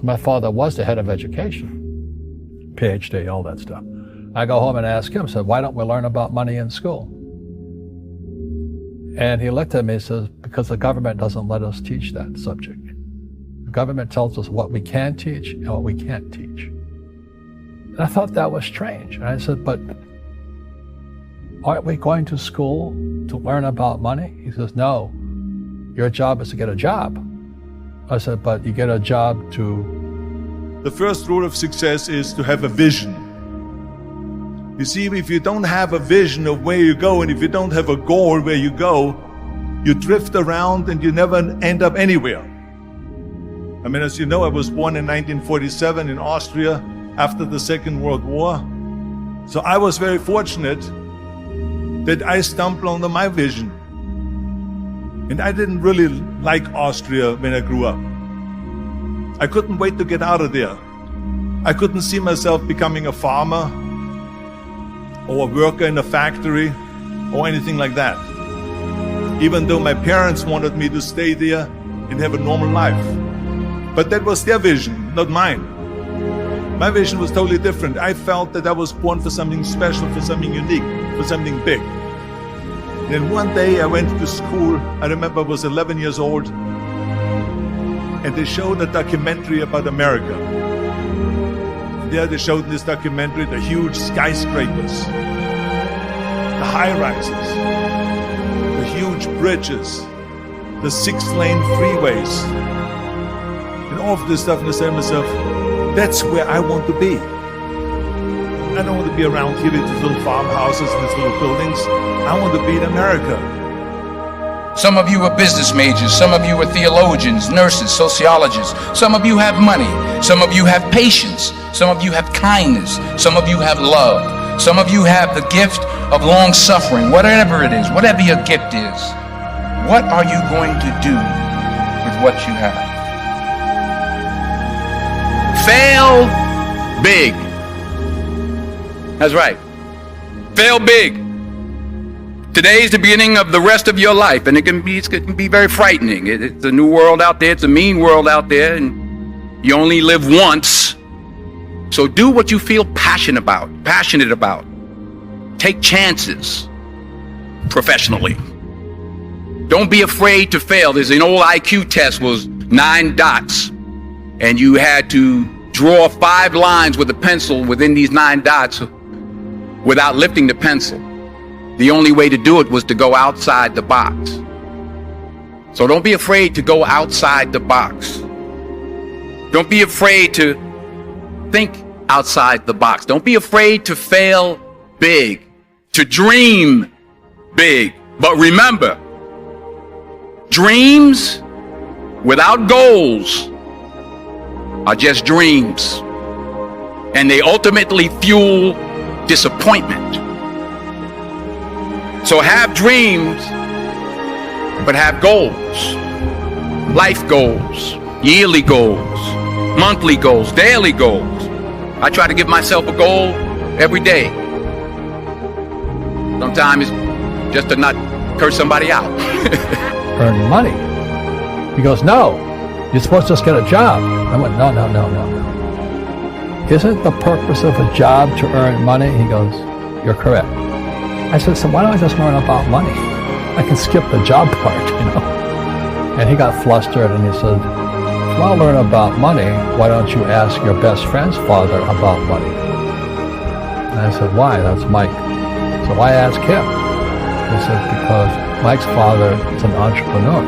My father was the head of education, PhD, all that stuff. I go home and ask him, said, why don't we learn about money in school? And he looked at me and says, because the government doesn't let us teach that subject. The government tells us what we can teach and what we can't teach. And I thought that was strange. And I said, but aren't we going to school to learn about money? He says, no, your job is to get a job. I said, but you get a job to... The first rule of success is to have a vision. You see, if you don't have a vision of where you go, and if you don't have a goal where you go, you drift around and you never end up anywhere. I mean, as you know, I was born in 1947 in Austria after the Second World War. So I was very fortunate that I stumbled on my vision. And I didn't really like Austria when I grew up. I couldn't wait to get out of there. I couldn't see myself becoming a farmer or a worker in a factory or anything like that. Even though my parents wanted me to stay there and have a normal life. But that was their vision, not mine. My vision was totally different. I felt that I was born for something special, for something unique, for something big. And then one day I went to school. I remember I was 11 years old, and they showed a documentary about America. There they showed in this documentary the huge skyscrapers, the high-rises, the huge bridges, the 6-lane freeways, and all of this stuff. And I said to myself, that's where I want to be. I don't want to be around here with these little farmhouses and these little buildings. I want to be in America. Some of you are business majors, some of you are theologians, nurses, sociologists. Some of you have money, some of you have patience, some of you have kindness, some of you have love, some of you have the gift of long suffering. Whatever it is, whatever your gift is, what are you going to do with what you have? Fail big. That's right. Fail big. Today is the beginning of the rest of your life, and it can be very frightening. It's a new world out there. It's a mean world out there, and you only live once. So do what you feel passionate about. Take chances professionally. Don't be afraid to fail. There's an old IQ test, was 9 dots, and you had to draw 5 lines with a pencil within these 9 dots without lifting the pencil. The only way to do it was to go outside the box. So don't be afraid to go outside the box. Don't be afraid to think outside the box. Don't be afraid to fail big, to dream big. But remember, dreams without goals are just dreams, and they ultimately fuel disappointment. So have dreams, but have goals. Life goals, yearly goals, monthly goals, daily goals. I try to give myself a goal every day. Sometimes it's just to not curse somebody out. Earn money. He goes, no, you're supposed to just get a job. I went, no. Isn't the purpose of a job to earn money? He goes, you're correct. I said, so why don't I just learn about money? I can skip the job part, And he got flustered and he said, if you want to learn about money, why don't you ask your best friend's father about money? And I said, why? That's Mike. So why ask him? He said, because Mike's father is an entrepreneur.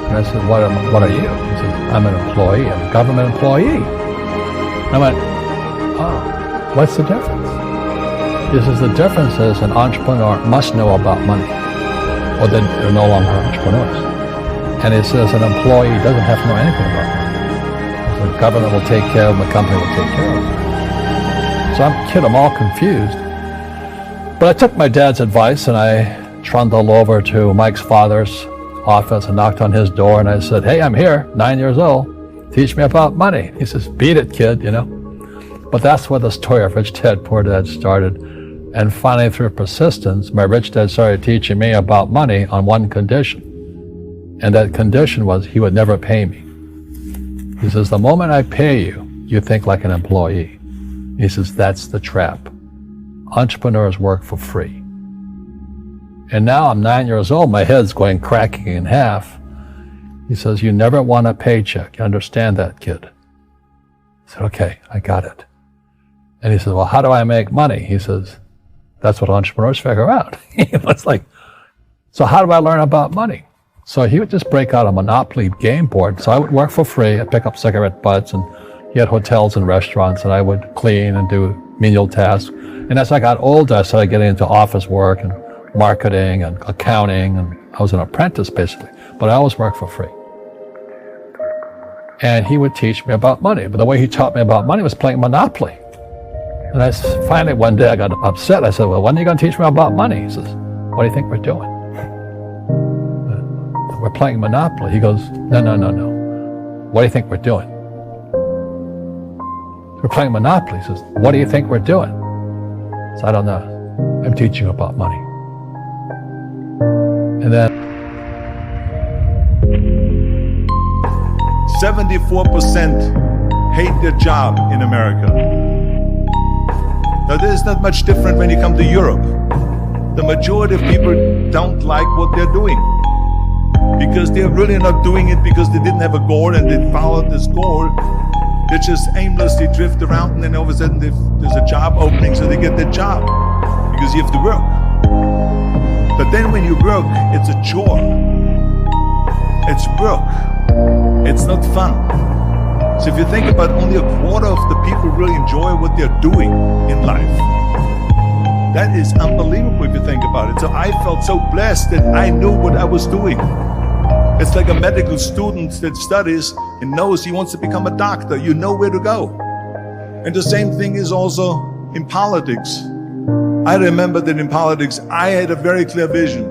And I said, what are you? He said, I'm an employee. I'm a government employee. I went, oh, what's the difference? He says, the difference is an entrepreneur must know about money, or then they're no longer entrepreneurs. And he says an employee doesn't have to know anything about money. So the government will take care of them, the company will take care of them. So I'm all confused. But I took my dad's advice and I trundled over to Mike's father's office and knocked on his door and I said, hey, I'm here, 9 years old. Teach me about money. He says, beat it, kid, But that's where the story of Rich Dad, Poor Dad started. And finally, through persistence, my rich dad started teaching me about money on one condition. And that condition was he would never pay me. He says, the moment I pay you, you think like an employee. He says, that's the trap. Entrepreneurs work for free. And now I'm 9 years old, my head's going cracking in half. He says, you never want a paycheck. You understand that, kid? I said, okay, I got it. And he says, well, how do I make money? He says, that's what entrepreneurs figure out. It's like, so how do I learn about money? So he would just break out a Monopoly game board. So I would work for free. I'd pick up cigarette butts, and he had hotels and restaurants, and I would clean and do menial tasks. And as I got older, I started getting into office work and marketing and accounting, and I was an apprentice basically, but I always worked for free. And he would teach me about money, but the way he taught me about money was playing Monopoly. And finally one day I got upset. I said, well, when are you going to teach me about money? He says, what do you think we're doing? We're playing Monopoly. He goes, no. What do you think we're doing? We're playing Monopoly. He says, what do you think we're doing? So I don't know. I'm teaching you about money. And then 74% hate their job in America. Now, this is not much different when you come to Europe. The majority of people don't like what they're doing because they're really not doing it because they didn't have a goal and they followed this goal. They just aimlessly drift around, and then all of a sudden there's a job opening, so they get that job because you have to work. But then when you work, it's a chore. It's work. It's not fun. So if you think about, only a quarter of the people really enjoy what they're doing in life. That is unbelievable if you think about it. So I felt so blessed that I knew what I was doing. It's like a medical student that studies and knows he wants to become a doctor. You know where to go. And the same thing is also in politics. I remember that in politics, I had a very clear vision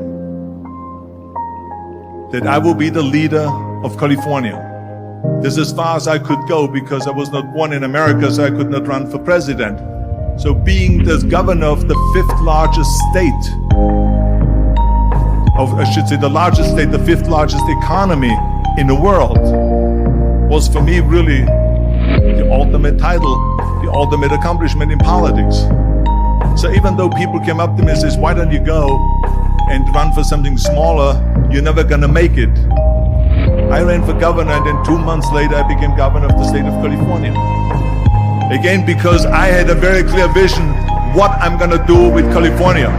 that I will be the leader of California. This is as far as I could go because I was not born in America, so I could not run for president. So being the governor of the fifth largest state, the fifth largest economy in the world, was for me really the ultimate title, the ultimate accomplishment in politics. So even though people came up to me and says, why don't you go and run for something smaller, you're never gonna make it. I ran for governor, and then 2 months later I became governor of the state of California. Again, because I had a very clear vision what I'm gonna do with California.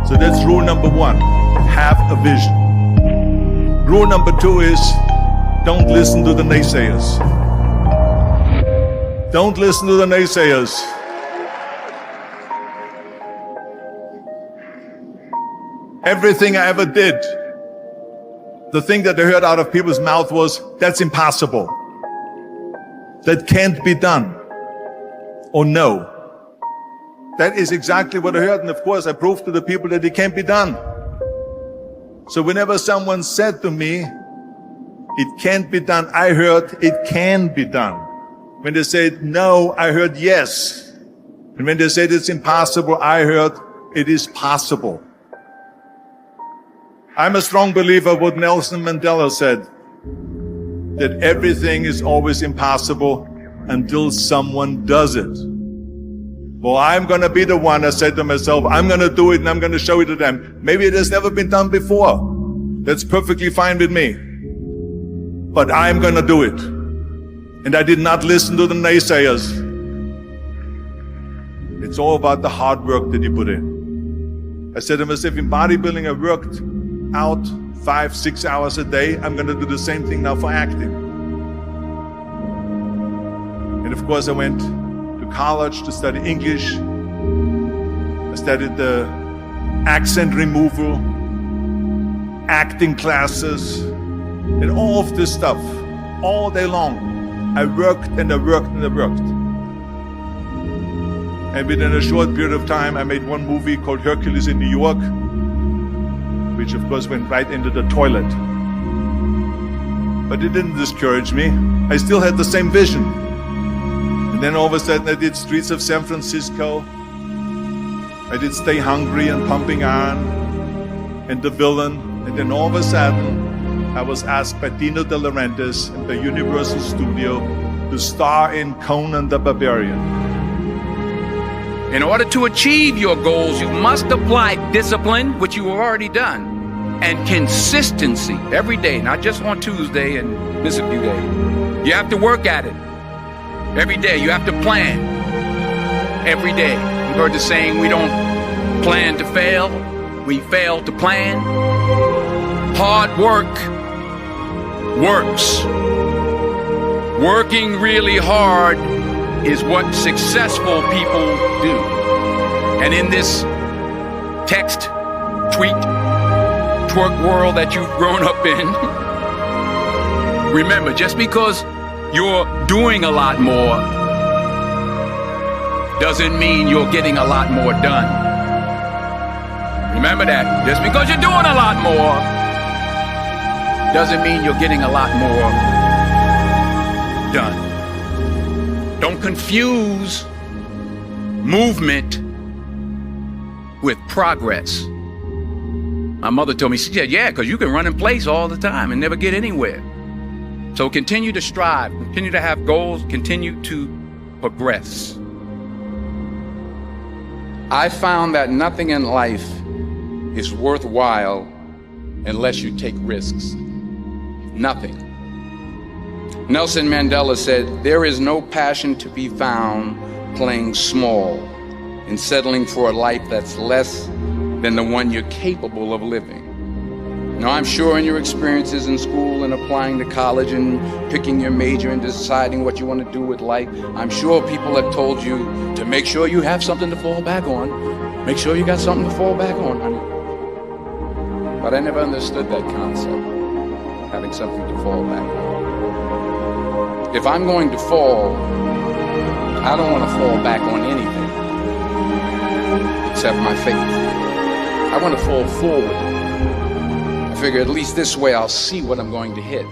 So that's rule number one, have a vision. Rule number two is, don't listen to the naysayers. Don't listen to the naysayers. Everything I ever did, the thing that I heard out of people's mouth was, that's impossible. That can't be done. Or no. That is exactly what I heard, and of course I proved to the people that it can't be done. So whenever someone said to me, it can't be done, I heard, it can be done. When they said no, I heard yes. And when they said it's impossible, I heard it is possible. I'm a strong believer of what Nelson Mandela said, that everything is always impossible until someone does it. Well, I'm going to be the one, I said to myself, I'm going to do it and I'm going to show it to them. Maybe it has never been done before. That's perfectly fine with me. But I'm going to do it. And I did not listen to the naysayers. It's all about the hard work that you put in. I said to myself, in bodybuilding, I worked out 5-6 hours a day. I'm going to do the same thing now for acting. And of course, I went to college to study English. I studied the accent removal, acting classes, and all of this stuff all day long. I worked and I worked and I worked. And within a short period of time, I made one movie called Hercules in New York, which of course went right into the toilet. But it didn't discourage me. I still had the same vision. And then all of a sudden I did Streets of San Francisco. I did Stay Hungry and Pumping On and The Villain. And then all of a sudden I was asked by Dino De Laurentiis at the Universal Studio to star in Conan the Barbarian. In order to achieve your goals, you must apply discipline, which you have already done, and consistency every day, not just on Tuesday and miss a few days. You have to work at it every day. You have to plan every day. You've heard the saying, we don't plan to fail, we fail to plan. Hard work works. Working really hard is what successful people do. And in this text, tweet, twerk world that you've grown up in, remember, just because you're doing a lot more doesn't mean you're getting a lot more done. Remember that. Just because you're doing a lot more doesn't mean you're getting a lot more done. Don't confuse movement with progress. My mother told me, she said, yeah, because you can run in place all the time and never get anywhere. So continue to strive, continue to have goals, continue to progress. I found that nothing in life is worthwhile unless you take risks. Nothing. Nelson Mandela said, there is no passion to be found playing small and settling for a life that's less than the one you're capable of living. Now, I'm sure in your experiences in school and applying to college and picking your major and deciding what you want to do with life, I'm sure people have told you to make sure you have something to fall back on. Make sure you got something to fall back on, honey. But I never understood that concept, having something to fall back on. If I'm going to fall, I don't want to fall back on anything except my faith. I want to fall forward. I figure at least this way I'll see what I'm going to hit.